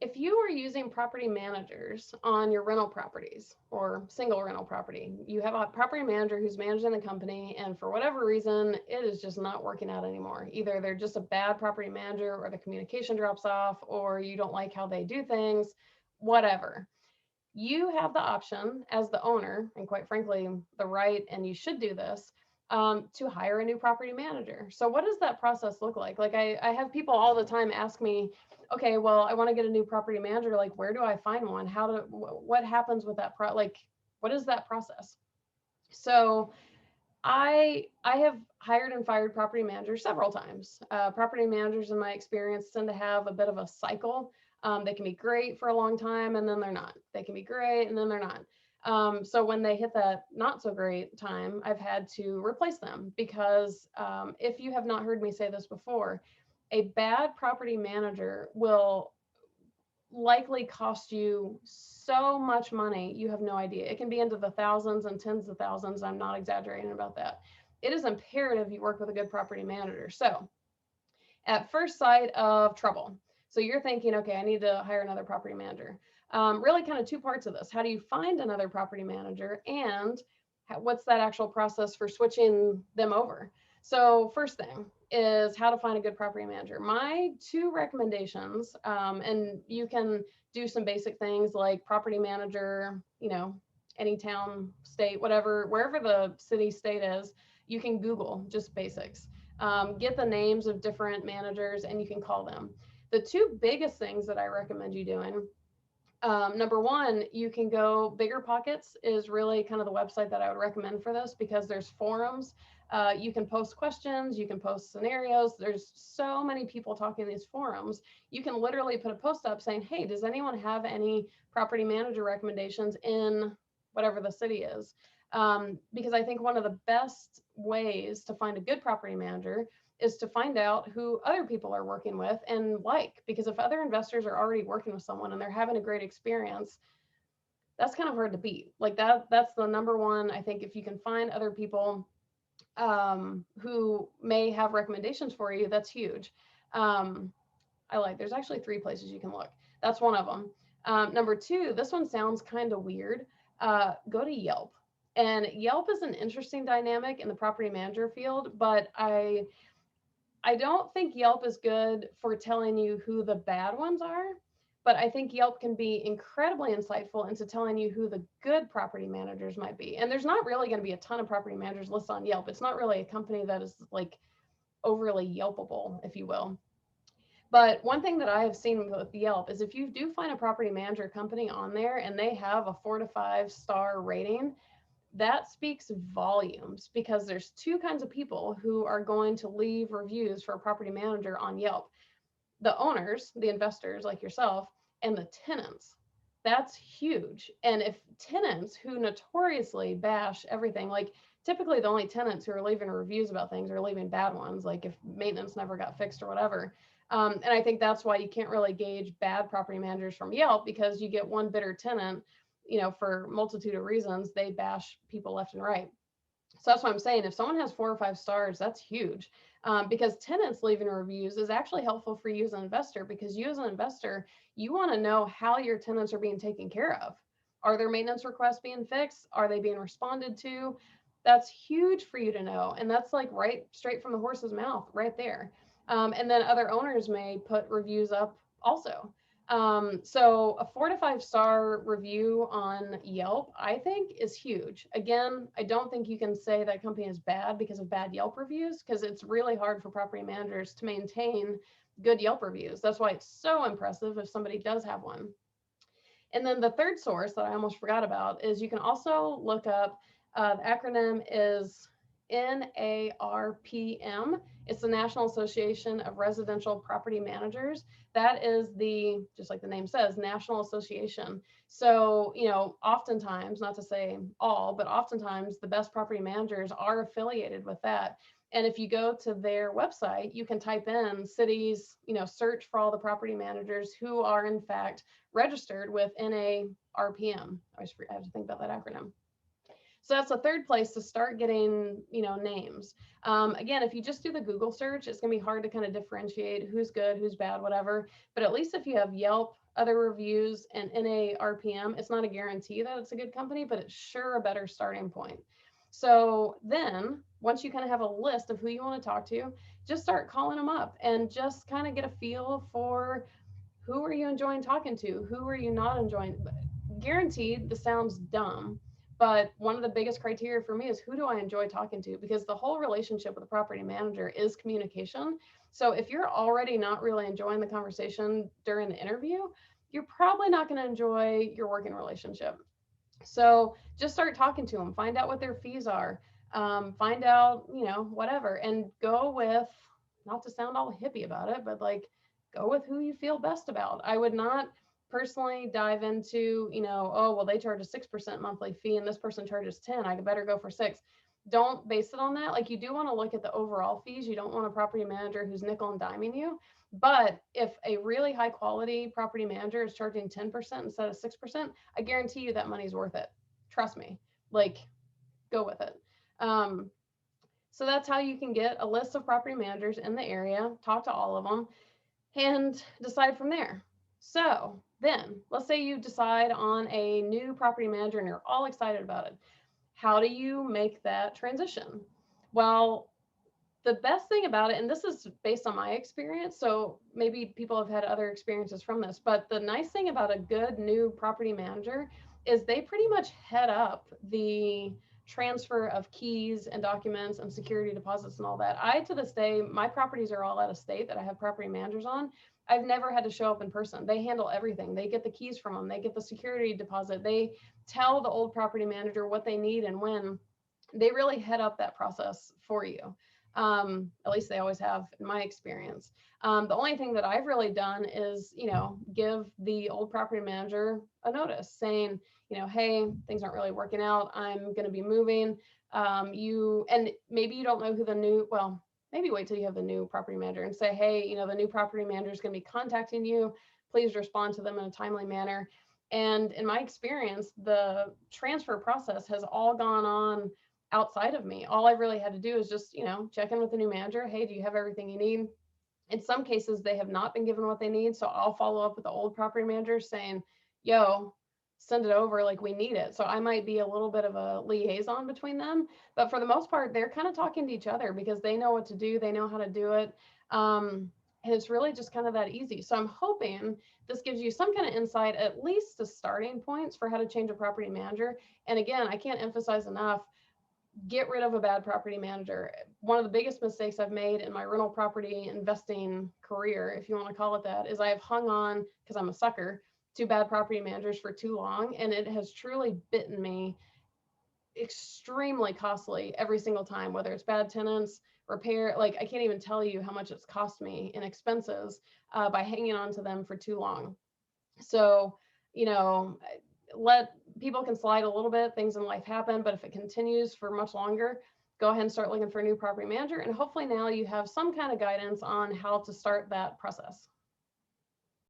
If you are using property managers on your rental properties or single rental property, you have a property manager who's managing the company, and for whatever reason, it is just not working out anymore. Either they're just a bad property manager, or the communication drops off, or you don't like how they do things, whatever. You have the option as the owner, and quite frankly, the right, and you should do this, to hire a new property manager. So, what does that process look like? Like, I have people all the time ask me, okay, well, I want to get a new property manager. Like, where do I find one? What happens with that? Like, what is that process? So, I have hired and fired property managers several times. Property managers, in my experience, tend to have a bit of a cycle. They can be great for a long time, and then they're not. They can be great, and then they're not. So when they hit that not so great time, I've had to replace them because, if you have not heard me say this before, a bad property manager will likely cost you so much money, you have no idea. It can be into the thousands and tens of thousands. I'm not exaggerating about that. It is imperative you work with a good property manager. So, at first sight of trouble, so you're thinking, okay, I need to hire another property manager. Really, kind of two parts of this. How do you find another property manager, and what's that actual process for switching them over? So, first thing is how to find a good property manager. My two recommendations, and you can do some basic things like property manager, any town, state, whatever, wherever the city, state is, you can Google just basics. Get the names of different managers and you can call them. The two biggest things that I recommend you doing, number one, you can go Bigger Pockets is really kind of the website that I would recommend for this because there's forums. You can post questions, you can post scenarios. There's so many people talking in these forums. You can literally put a post up saying, hey, does anyone have any property manager recommendations in whatever the city is? Because I think one of the best ways to find a good property manager is to find out who other people are working with and like, because if other investors are already working with someone and they're having a great experience, that's kind of hard to beat. Like that's the number one. I think if you can find other people, who may have recommendations for you, that's huge. um, there's actually three places you can look. That's one of them. Number two, this one sounds kind of weird. Go to Yelp. And Yelp is an interesting dynamic in the property manager field, but I don't think Yelp is good for telling you who the bad ones are, but I think Yelp can be incredibly insightful into telling you who the good property managers might be. And there's not really going to be a ton of property managers listed on Yelp. It's not really a company that is like overly Yelpable, if you will. But one thing that I have seen with Yelp is if you do find a property manager company on there and they have a 4 to 5 star rating, that speaks volumes because there's two kinds of people who are going to leave reviews for a property manager on Yelp: the owners, the investors like yourself, and the tenants. That's huge. And if tenants who notoriously bash everything, like typically the only tenants who are leaving reviews about things are leaving bad ones, like if maintenance never got fixed or whatever. And I think that's why you can't really gauge bad property managers from Yelp, because you get one bitter tenant, for a multitude of reasons, they bash people left and right. So that's what I'm saying. If someone has 4 or 5 stars, that's huge, because tenants leaving reviews is actually helpful for you as an investor, because you as an investor, you want to know how your tenants are being taken care of. Are their maintenance requests being fixed? Are they being responded to? That's huge for you to know. And that's like right straight from the horse's mouth right there. And then other owners may put reviews up also. So a 4 to 5 star review on Yelp, I think, is huge. Again, I don't think you can say that company is bad because of bad Yelp reviews, because it's really hard for property managers to maintain good Yelp reviews. That's why it's so impressive if somebody does have one. And then the third source that I almost forgot about is you can also look up, the acronym is NARPM. It's the National Association of Residential Property Managers. That is the, just like the name says, National Association. So, oftentimes, not to say all, but oftentimes the best property managers are affiliated with that. And if you go to their website, you can type in cities, search for all the property managers who are in fact registered with NARPM. I have to think about that acronym. So that's the third place to start getting, names. Again, if you just do the Google search, it's going to be hard to kind of differentiate who's good, who's bad, whatever. But at least if you have Yelp other reviews, and NA RPM, it's not a guarantee that it's a good company, but it's sure a better starting point. So then once you kind of have a list of who you want to talk to, just start calling them up and just kind of get a feel for who are you enjoying talking to? Who are you not enjoying? Guaranteed, this sounds dumb, but one of the biggest criteria for me is who do I enjoy talking to? Because the whole relationship with a property manager is communication. So if you're already not really enjoying the conversation during the interview, you're probably not going to enjoy your working relationship. So just start talking to them, find out what their fees are, find out, whatever, and go with, not to sound all hippie about it, but like go with who you feel best about. I would not personally dive into, oh, well, they charge a 6% monthly fee and this person charges 10. I better go for 6. Don't base it on that. Like, you do want to look at the overall fees. You don't want a property manager who's nickel and diming you. But if a really high quality property manager is charging 10% instead of 6%, I guarantee you that money's worth it. Trust me. Like, go with it. So that's how you can get a list of property managers in the area, talk to all of them, and decide from there. So then let's say you decide on a new property manager and you're all excited about it. How do you make that transition? Well, the best thing about it, and this is based on my experience, so maybe people have had other experiences from this, but the nice thing about a good new property manager is they pretty much head up the transfer of keys and documents and security deposits and all that. I, to this day, my properties are all out of state that I have property managers on. I've never had to show up in person. They handle everything. They get the keys from them. They get the security deposit. They tell the old property manager what they need and when. They really head up that process for you. At least they always have in my experience. The only thing that I've really done is, give the old property manager a notice saying, hey, things aren't really working out. I'm going to be moving. And maybe you don't know who the new, well, maybe wait till you have the new property manager and say, hey, the new property manager is going to be contacting you. Please respond to them in a timely manner. And in my experience, the transfer process has all gone on outside of me. All I really had to do is just, check in with the new manager. Hey, do you have everything you need? In some cases, they have not been given what they need. So I'll follow up with the old property manager saying, yo, send it over, like, we need it. So I might be a little bit of a liaison between them, but for the most part, they're kind of talking to each other because they know what to do. They know how to do it. And it's really just kind of that easy. So I'm hoping this gives you some kind of insight, at least the starting points for how to change a property manager. And again, I can't emphasize enough, get rid of a bad property manager. One of the biggest mistakes I've made in my rental property investing career, if you want to call it that, is I have hung on, because I'm a sucker, to bad property managers for too long. And it has truly bitten me extremely costly every single time, whether it's bad tenants, repair. Like, I can't even tell you how much it's cost me in expenses by hanging on to them for too long. So, let people can slide a little bit, things in life happen, but if it continues for much longer, go ahead and start looking for a new property manager. And hopefully now you have some kind of guidance on how to start that process.